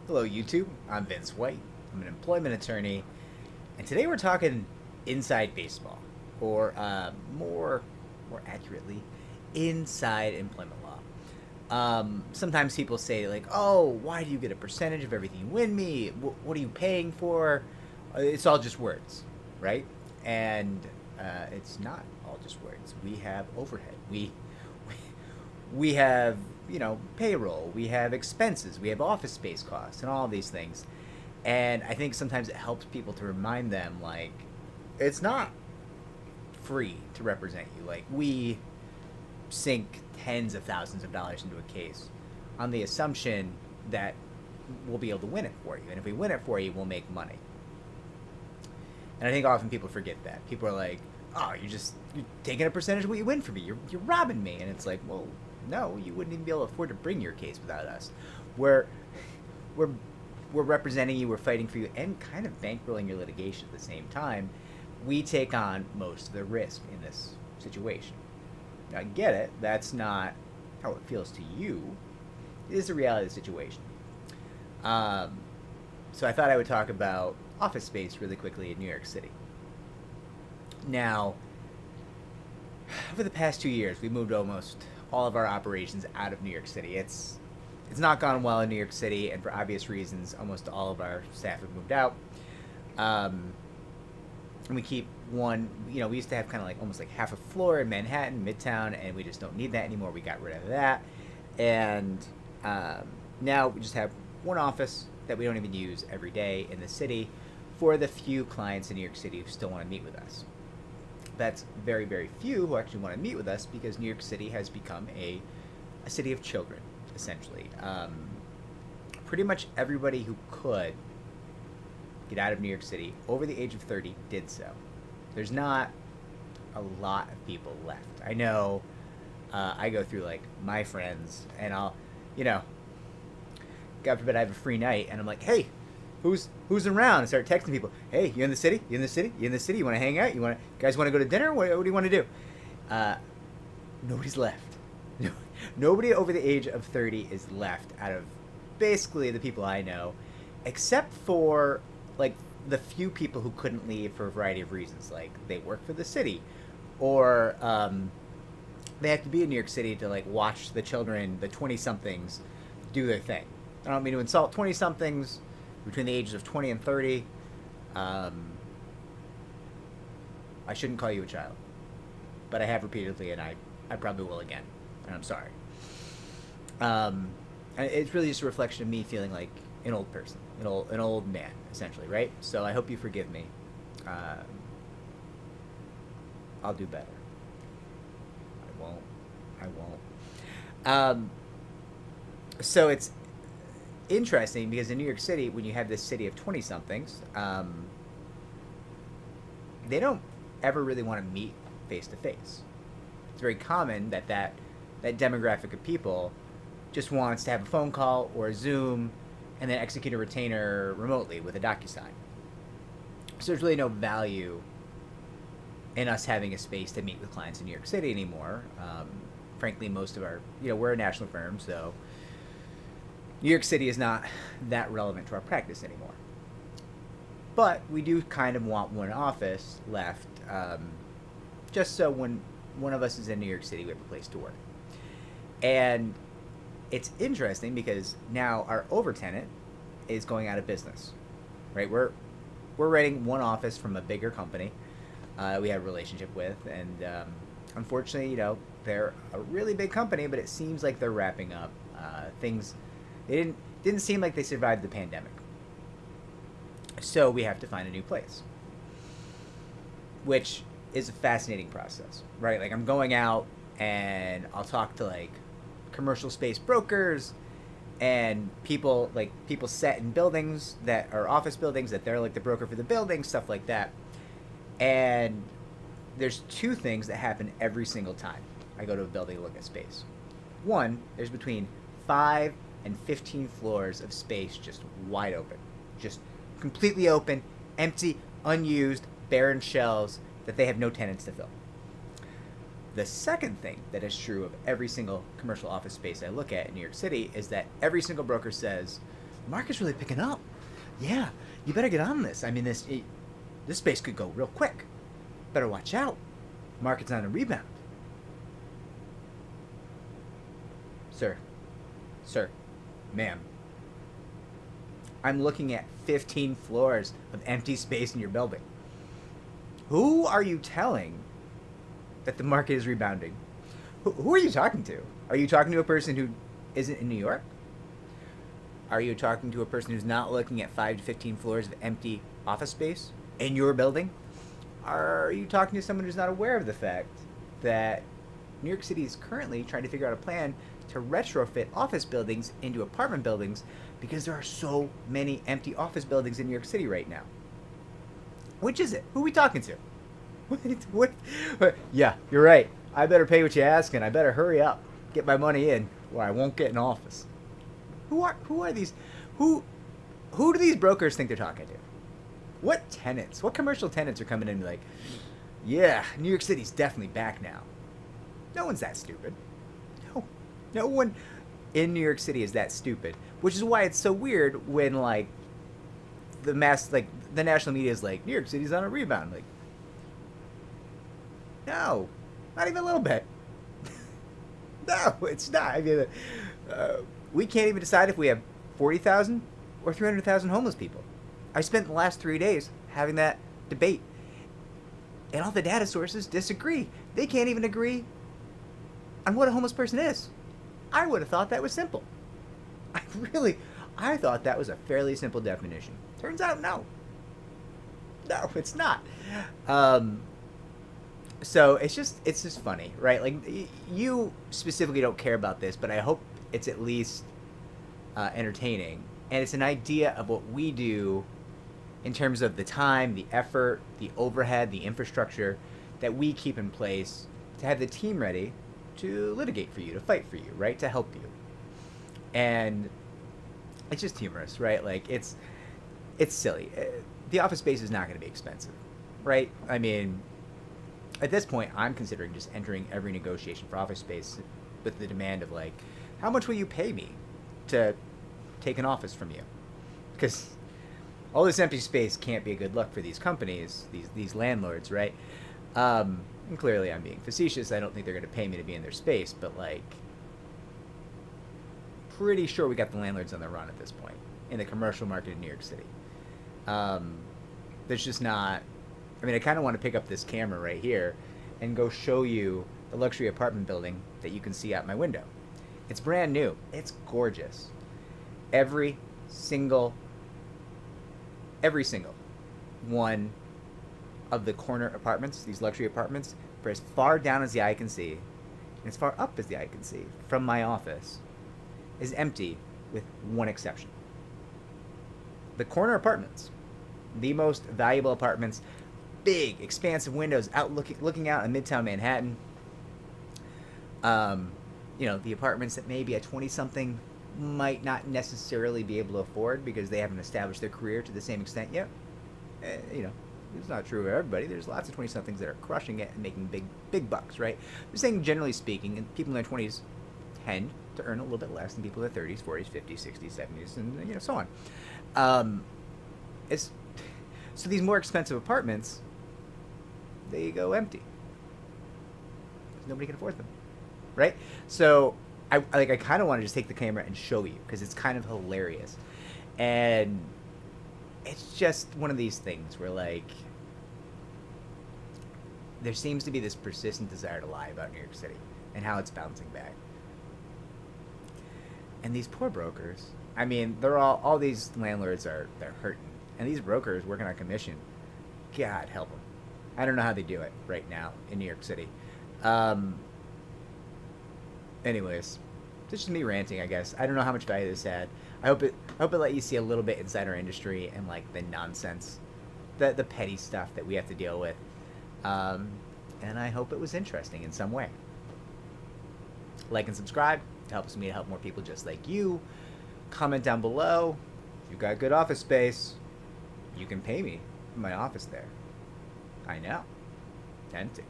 Hello, YouTube. I'm Vince White. I'm an employment attorney, and today we're talking inside baseball, or more accurately, inside employment law. Sometimes people say like, "Oh, why do you get a percentage of everything you win me? What are you paying for?" It's all just words, right? And it's not all just words. We have overhead. We have, payroll, we have expenses, we have office space costs, and all of these things. And I think sometimes it helps people to remind them, like, it's not free to represent you. Like, we sink tens of thousands of dollars into a case on the assumption that we'll be able to win it for you. And if we win it for you, we'll make money. And I think often people forget that. People are like, oh, you're taking a percentage of what you win from me. You're robbing me. And it's like, well, no, you wouldn't even be able to afford to bring your case without us. We're we're we're representing you, we're fighting for you, and kind of bankrolling your litigation at the same time. We take on most of the risk in this situation. Now, I get it. That's not how it feels to you. It is the reality of the situation. So I thought I would talk about office space really quickly in New York City. Now, over the past 2 years, we moved almost all of our operations out of New York City. It's not gone well in New York City, and for obvious reasons, almost all of our staff have moved out. And we keep one. We used to have kind of like almost like half a floor in Manhattan, Midtown, and we just don't need that anymore. We got rid of that, and now we just have one office that we don't even use every day in the city for the few clients in New York City who still want to meet with us. That's very, very few who actually want to meet with us because New York City has become a city of children, essentially. Pretty much everybody who could get out of New York City over the age of 30 did so. There's not a lot of people left. I know I go through like my friends and I'll, God forbid I have a free night and I'm like, hey, who's around? And start texting people. Hey, you in the city? You in the city? You in the city? You want to hang out? Guys want to go to dinner? What do you want to do? Nobody's left. No, nobody over the age of 30 is left out of basically the people I know, except for like the few people who couldn't leave for a variety of reasons, like they work for the city, or they have to be in New York City to like watch the children, the 20-somethings, do their thing. I don't mean to insult 20-somethings between the ages of 20 and 30. I shouldn't call you a child, but I have repeatedly, and I probably will again, and I'm sorry. And it's really just a reflection of me feeling like an old person, an old man, essentially, right? So I hope you forgive me. I'll do better. I won't. So it's interesting because in New York City, when you have this city of 20-somethings, they don't ever really want to meet face to face. It's very common that demographic of people just wants to have a phone call or a Zoom and then execute a retainer remotely with a DocuSign. So there's really no value in us having a space to meet with clients in New York City anymore. Frankly, most of our, we're a national firm, so New York City is not that relevant to our practice anymore. But we do kind of want one office left, just so when one of us is in New York City, we have a place to work. And it's interesting because now our overtenant is going out of business, right? We're renting one office from a bigger company we have a relationship with, and unfortunately, they're a really big company, but it seems like they're wrapping up things. They didn't seem like they survived the pandemic, so we have to find a new place, which is a fascinating process, right? Like I'm going out and I'll talk to like commercial space brokers and people set in buildings that are office buildings that they're like the broker for the building, stuff like that. And there's two things that happen every single time I go to a building to look at space. One, there's between 5 and 15 floors of space just wide open, just completely open, empty, unused, barren shells that they have no tenants to fill. The second thing that is true of every single commercial office space I look at in New York City is that every single broker says, Market's really picking up. Yeah, you better get on this. I mean, this space could go real quick. Better watch out. Market's on a rebound. Sir, sir, ma'am. I'm looking at 15 floors of empty space in your building. Who are you telling that the market is rebounding? Who are you talking to? Are you talking to a person who isn't in New York? Are you talking to a person who's not looking at 5 to 15 floors of empty office space in your building? Are you talking to someone who's not aware of the fact that New York City is currently trying to figure out a plan to retrofit office buildings into apartment buildings because there are so many empty office buildings in New York City right now? Which is it? Who are we talking to? What? Yeah, you're right. I better pay what you ask, and I better hurry up, get my money in, or I won't get an office. Who are these? Who do these brokers think they're talking to? What tenants? What commercial tenants are coming in and be like, yeah, New York City's definitely back now? No one's that stupid. No one in New York City is that stupid. Which is why it's so weird when like the national media is like, New York City's on a rebound. Like, no, not even a little bit. No, it's not. I mean, we can't even decide if we have 40,000 or 300,000 homeless people. I spent the last 3 days having that debate, and all the data sources disagree. They can't even agree on what a homeless person is. I would have thought that was simple. I thought that was a fairly simple definition. Turns out, no. No, it's not. So it's just funny, right? Like, you specifically don't care about this, but I hope it's at least entertaining. And it's an idea of what we do in terms of the time, the effort, the overhead, the infrastructure that we keep in place to have the team ready to litigate for you, to fight for you, right? To help you. And it's just humorous, right? Like, it's silly. The office space is not going to be expensive, right? I mean, at this point, I'm considering just entering every negotiation for office space with the demand of, like, how much will you pay me to take an office from you? Because all this empty space can't be a good look for these companies, these landlords, right? And clearly I'm being facetious. I don't think they're going to pay me to be in their space, but, like, pretty sure we got the landlords on the run at this point in the commercial market in New York City. There's just not... I mean, I kind of want to pick up this camera right here and go show you the luxury apartment building that you can see out my window. It's brand new. It's gorgeous. Every single one of the corner apartments, these luxury apartments, for as far down as the eye can see, and as far up as the eye can see from my office, is empty with one exception. The corner apartments, the most valuable apartments, big, expansive windows out looking out in Midtown Manhattan. The apartments that maybe a 20-something might not necessarily be able to afford because they haven't established their career to the same extent yet. It's not true of everybody. There's lots of 20-somethings that are crushing it and making big bucks, right? I'm just saying, generally speaking, and people in their 20s tend to earn a little bit less than people in their 30s, 40s, 50s, 60s, 70s, and so on. So these more expensive apartments, they go empty. Nobody can afford them, right? So I kind of want to just take the camera and show you because it's kind of hilarious, and it's just one of these things where, like, there seems to be this persistent desire to lie about New York City and how it's bouncing back. And these poor brokers, I mean, all these landlords they're hurting, and these brokers working on commission, God help them. I don't know how they do it right now in New York City. Anyways, this is just me ranting, I guess. I don't know how much value this had. I hope it let you see a little bit inside our industry and, like, the nonsense, the petty stuff that we have to deal with. And I hope it was interesting in some way. Like and subscribe. It helps me to help more people just like you. Comment down below. If you've got good office space, you can pay me for my office there. I know. Tempting.